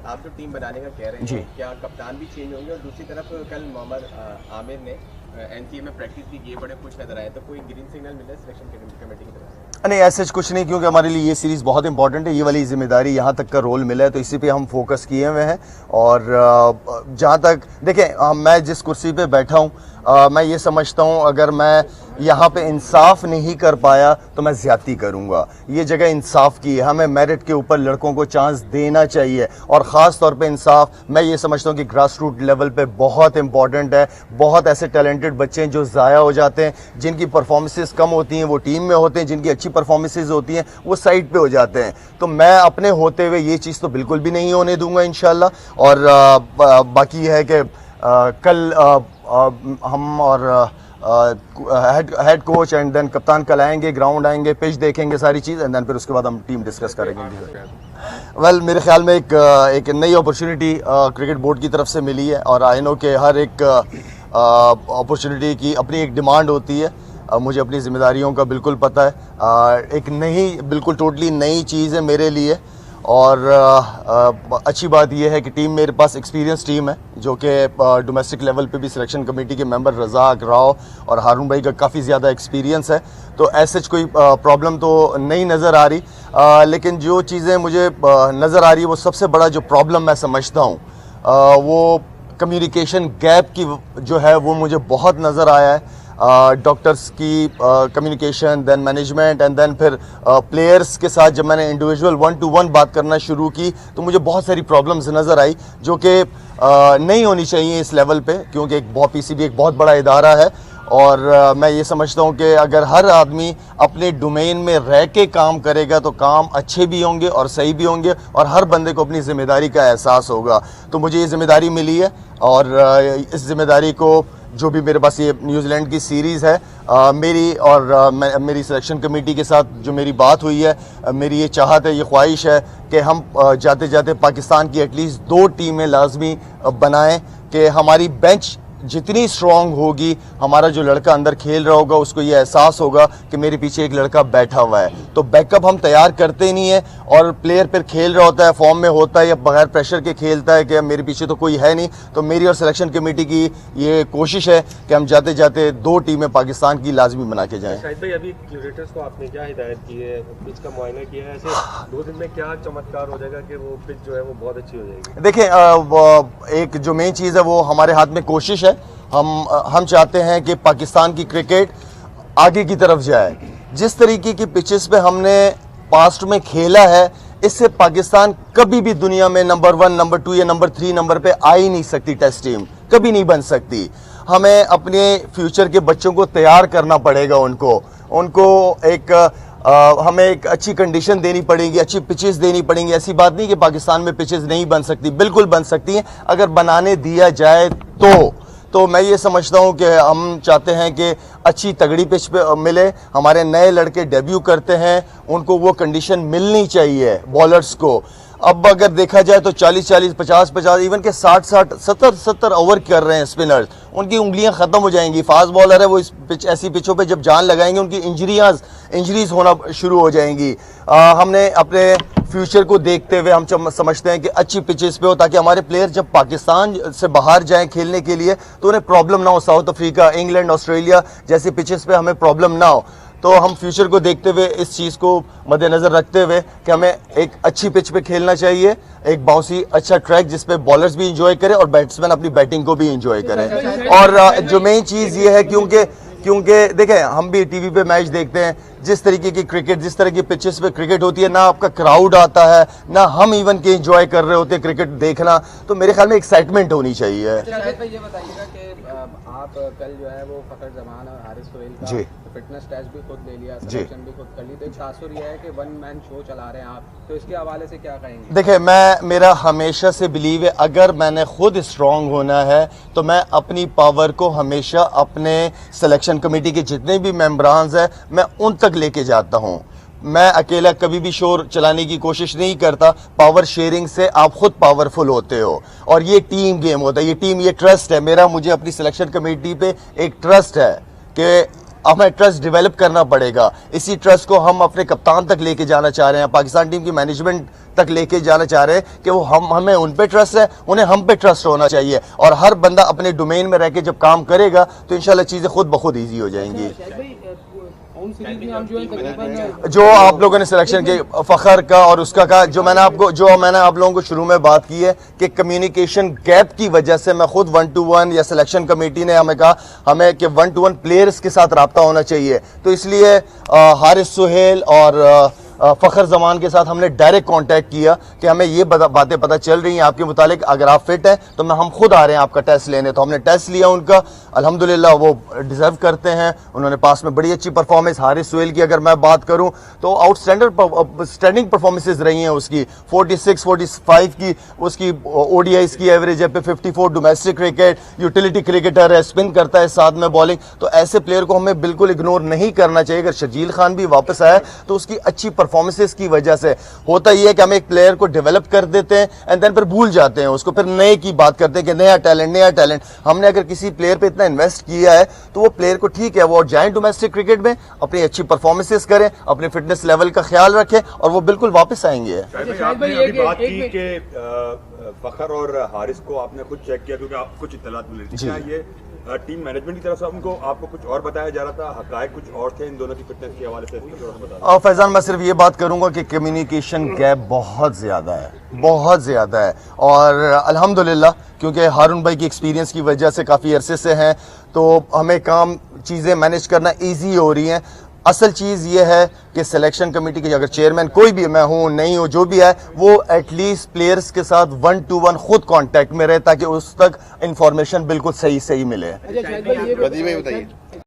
आप जो टीम बनाने का कह रहे हैं, क्या कप्तान भी चेंज होंगे? और दूसरी तरफ कल मोहम्मद आमिर ने एनसीए में प्रैक्टिस भी की, बड़े खुश नजर आए, तो कोई ग्रीन सिग्नल मिला सिलेक्शन कमेटी की तरफ से? नहीं, ऐसा कुछ नहीं, क्योंकि हमारे लिए ये सीरीज़ बहुत इंपॉर्टेंट है। ये वाली जिम्मेदारी यहाँ तक का रोल मिला है तो इसी पे हम फोकस किए हुए हैं। और जहाँ तक देखें, मैं जिस कुर्सी पे बैठा हूँ, मैं ये समझता हूँ अगर मैं यहाँ पे इंसाफ नहीं कर पाया तो मैं ज्यादती करूँगा। ये जगह इंसाफ की है, हमें मेरिट के ऊपर लड़कों को चांस देना चाहिए। और ख़ास तौर पे इंसाफ मैं ये समझता हूँ कि ग्रास रूट लेवल पे बहुत इंपॉर्टेंट है। बहुत ऐसे टैलेंटेड बच्चे हैं जो ज़ाया हो जाते हैं, जिनकी परफॉर्मेंसेस कम होती हैं वो टीम में होते हैं, जिनकी अच्छी परफॉर्मेंसेस होती हैं वो साइड पे हो जाते हैं। तो मैं अपने होते हुए ये चीज़ तो बिल्कुल भी नहीं होने दूंगा इंशाल्लाह। और बाकी है कि कल हम और हेड कोच एंड देन कप्तान कल आएंगे, ग्राउंड आएंगे, पिच देखेंगे, सारी चीज़, एंड देन फिर उसके बाद हम टीम डिस्कस करेंगे। वेल, मेरे ख्याल में एक नई अपॉर्चुनिटी क्रिकेट बोर्ड की तरफ से मिली है और आई नो कि हर एक अपॉर्चुनिटी की अपनी एक डिमांड होती है। मुझे अपनी जिम्मेदारियों का बिल्कुल पता है। एक नई, बिल्कुल टोटली नई चीज़ है मेरे लिए। और अच्छी बात यह है कि टीम, मेरे पास एक्सपीरियंस टीम है जो कि डोमेस्टिक लेवल पे भी सिलेक्शन कमेटी के मेंबर रज़ाक, राव और हारून भाई का काफ़ी ज़्यादा एक्सपीरियंस है। तो ऐसे कोई प्रॉब्लम तो नहीं नज़र आ रही। लेकिन जो चीज़ें मुझे नज़र आ रही है वो सबसे बड़ा जो प्रॉब्लम मैं समझता हूँ वो कम्युनिकेशन गैप की जो है वो मुझे बहुत नज़र आया है। डॉक्टर्स की communication, then management and then फिर प्लेयर्स के साथ जब मैंने इंडिविजुअल 1-to-1 बात करना शुरू की तो मुझे बहुत सारी प्रॉब्लम्स नज़र आई जो कि नहीं होनी चाहिए इस लेवल पे, क्योंकि पीसीबी एक बहुत बड़ा इदारा है। और मैं ये समझता हूँ कि अगर हर आदमी अपने डोमेन में रह के काम करेगा तो काम अच्छे भी होंगे और सही भी होंगे और हर बंदे को अपनी ज़िम्मेदारी का एहसास होगा। तो मुझे ये ज़िम्मेदारी मिली है और इस ज़िम्मेदारी को, जो भी मेरे पास ये न्यूजीलैंड की सीरीज़ है, मेरी और मेरी सिलेक्शन कमेटी के साथ जो मेरी बात हुई है, मेरी ये चाहत है, ये ख्वाहिश है कि हम जाते जाते पाकिस्तान की एटलीस्ट 2 टीमें लाजमी बनाएं कि हमारी बेंच जितनी स्ट्रॉन्ग होगी, हमारा जो लड़का अंदर खेल रहा होगा उसको ये एहसास होगा कि मेरे पीछे एक लड़का बैठा हुआ है। तो बैकअप हम तैयार करते ही नहीं है और प्लेयर फिर खेल रहा होता है, फॉर्म में होता है या बगैर प्रेशर के खेलता है कि मेरे पीछे तो कोई है नहीं। तो मेरी और सिलेक्शन कमेटी की ये कोशिश है कि हम जाते जाते 2 टीमें पाकिस्तान की लाजमी बना के जाएँ। शाहिद भाई, अभी क्यूरेटर्स को आपने क्या हिदायत की है, पिच का मुआयना किया है, ऐसे 2 दिन में क्या चमत्कार हो जाएगा कि वो पिच जो है वो बहुत अच्छी हो जाएगी? देखिए, एक जो मेन चीज़ है वो हमारे हाथ में कोशिश है। हम चाहते हैं कि पाकिस्तान की क्रिकेट आगे की तरफ जाए। जिस तरीके की पिचेस पे हमने पास्ट में खेला है, इससे पाकिस्तान कभी भी दुनिया में नंबर 1, नंबर 2 या नंबर 3 नंबर पे आ ही नहीं सकती। टेस्ट टीम कभी नहीं बन सकती। हमें अपने फ्यूचर के बच्चों को तैयार करना पड़ेगा। उनको हमें एक अच्छी कंडीशन देनी पड़ेगी, अच्छी पिचेस देनी पड़ेंगी। ऐसी बात नहीं कि पाकिस्तान में पिचेस नहीं बन सकती, बिल्कुल बन सकती हैं अगर बनाने दिया जाए तो मैं ये समझता हूँ कि हम चाहते हैं कि अच्छी तगड़ी पिच पे मिले। हमारे नए लड़के डेब्यू करते हैं, उनको वो कंडीशन मिलनी चाहिए बॉलर्स को। अब अगर देखा जाए तो 40-40, 50-50, इवन के 60-60, 70-70 ओवर कर रहे हैं स्पिनर्स, उनकी उंगलियां ख़त्म हो जाएंगी। फास्ट बॉलर है वो, इस ऐसी पिचों पे जब जान लगाएंगे उनकी इंजरीज होना शुरू हो जाएंगी। हमने अपने फ्यूचर को देखते हुए हम समझते हैं कि अच्छी पिचेस पे हो ताकि हमारे प्लेयर जब पाकिस्तान से बाहर जाएं खेलने के लिए तो उन्हें प्रॉब्लम ना हो। साउथ अफ्रीका, इंग्लैंड, ऑस्ट्रेलिया जैसी पिचेस पे हमें प्रॉब्लम ना हो। तो हम फ्यूचर को देखते हुए, इस चीज़ को मद्देनज़र रखते हुए कि हमें एक अच्छी पिच पे खेलना चाहिए, एक बाउंसी अच्छा ट्रैक जिस पे बॉलर्स भी इंजॉय करें और बैट्समैन अपनी बैटिंग को भी इंजॉय करें। और जो मेन चीज़ ये है, क्योंकि देखें हम भी टीवी पे मैच देखते हैं, जिस तरीके की क्रिकेट, जिस तरह की पिचेस पे क्रिकेट होती है, ना आपका क्राउड आता है, ना हम इवन के एंजॉय कर रहे होते हैं क्रिकेट देखना। तो मेरे ख्याल में एक्साइटमेंट होनी चाहिए। ये बताइएगा कि आप कल जो है वो फखर जमान और हारिस सोहेल का फिटनेस टेस्ट भी खुद ले लिया, सिलेक्शन भी खुद कर ली, तो एक तासुर ये है कि 1 मैन शो चला रहे हैं आप, तो इसके हवाले से क्या कहेंगे? देखिए, मेरा हमेशा से बिलीव है, अगर मैंने खुद स्ट्रांग होना है तो मैं अपनी पावर को हमेशा अपने सिलेक्शन कमेटी के जितने भी मेंबरान हैं मैं उन तक लेके जाता हूँ। मैं अकेला कभी भी शोर चलाने की कोशिश नहीं करता। पावर शेयरिंग से आप खुद पावरफुल होते हो और ये टीम गेम होता है, ये ट्रस्ट है मेरा। मुझे अपनी सिलेक्शन कमेटी पे एक ट्रस्ट है कि हमें ट्रस्ट डेवलप करना पड़ेगा। इसी ट्रस्ट को हम अपने कप्तान तक लेके जाना चाह रहे हैं, पाकिस्तान टीम की मैनेजमेंट तक लेके जाना चाह रहे हैं कि वो हमें उन पे ट्रस्ट है, उन्हें हम पे ट्रस्ट होना चाहिए, और हर बंदा अपने डोमेन में रह के जब काम करेगा तो इंशाल्लाह चीजें खुद ब खुद ईजी हो जाएंगी। जो आप लोगों ने सिलेक्शन के फखर का और उसका कहा, जो मैंने आप लोगों को शुरू में बात की है कि कम्युनिकेशन गैप की वजह से मैं खुद 1-to-1 या सिलेक्शन कमेटी ने हमें कहा हमें कि 1-to-1 प्लेयर्स के साथ रब्ता होना चाहिए, तो इसलिए हारिस सुहेल और फखर जमान के साथ हमने डायरेक्ट कांटेक्ट किया कि हमें ये बातें पता चल रही हैं आपके मुतालिक, अगर आप फिट हैं तो हम खुद आ रहे हैं आपका टेस्ट लेने। तो हमने टेस्ट लिया उनका, अल्हम्दुलिल्लाह वो डिजर्व करते हैं, उन्होंने पास में बड़ी अच्छी परफॉर्मेंस। हारिस सुहेल की अगर मैं बात करूं तो आउटस्टैंडिंग परफॉर्मेंसेज रही हैं उसकी, 46-45 की उसकी ओडीआईज की एवरेज है, 54 डोमेस्टिक क्रिकेट, यूटिलिटी क्रिकेटर है, स्पिन करता है साथ में बॉलिंग। तो ऐसे प्लेयर को हमें बिल्कुल इग्नोर नहीं करना चाहिए। अगर शर्जील खान भी वापस आया तो उसकी अच्छी परफॉर्मेंसेस की वजह से होता ही है कि हम एक प्लेयर को डेवलप कर देते हैं एंड देन फिर भूल जाते हैं उसको, फिर नए की बात करते हैं कि नया टैलेंट। हमने अगर किसी प्लेयर पे इतना इन्वेस्ट किया है तो वो प्लेयर को ठीक है वो जाए डोमेस्टिक क्रिकेट में, अपनी अच्छी परफॉर्मेंसेस करें, अपने फिटनेस लेवल का ख्याल रखें और वो बिल्कुल वापस आएंगे। आपने अभी बात की कि फखर और हारिस को आपने खुद चेक किया क्योंकि आपको कुछ इत्तलात मिल रही थी, क्या ये टीम मैनेजमेंट की तरफ से आपको कुछ और बताया जा रहा था, हकायक कुछ और थे इन दोनों की फिटनेस के हवाले से? और फैजान मैं सिर्फ ये बात करूंगा कि कम्युनिकेशन गैप बहुत ज्यादा है और अल्हम्दुलिल्लाह क्योंकि हारून भाई की एक्सपीरियंस की वजह से काफ़ी अरसे से हैं तो हमें चीज़ें मैनेज करना ईजी हो रही हैं। असल चीज़ ये है कि सिलेक्शन कमेटी के अगर चेयरमैन कोई भी, मैं हूँ नहीं हूँ, जो भी है, वो एटलीस्ट प्लेयर्स के साथ 1-to-1 खुद कांटेक्ट में रहे ताकि उस तक इंफॉर्मेशन बिल्कुल सही मिले। प्रदीप भाई बताइए।